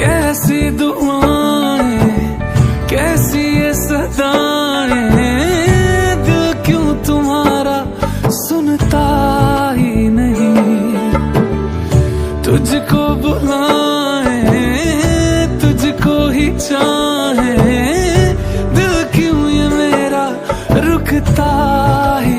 कैसी दुआएं कैसी ये सदाएं, दिल क्यों तुम्हारा सुनता ही नहीं। तुझको बुलाए तुझको ही चाहे, दिल क्यों ये मेरा रुकता ही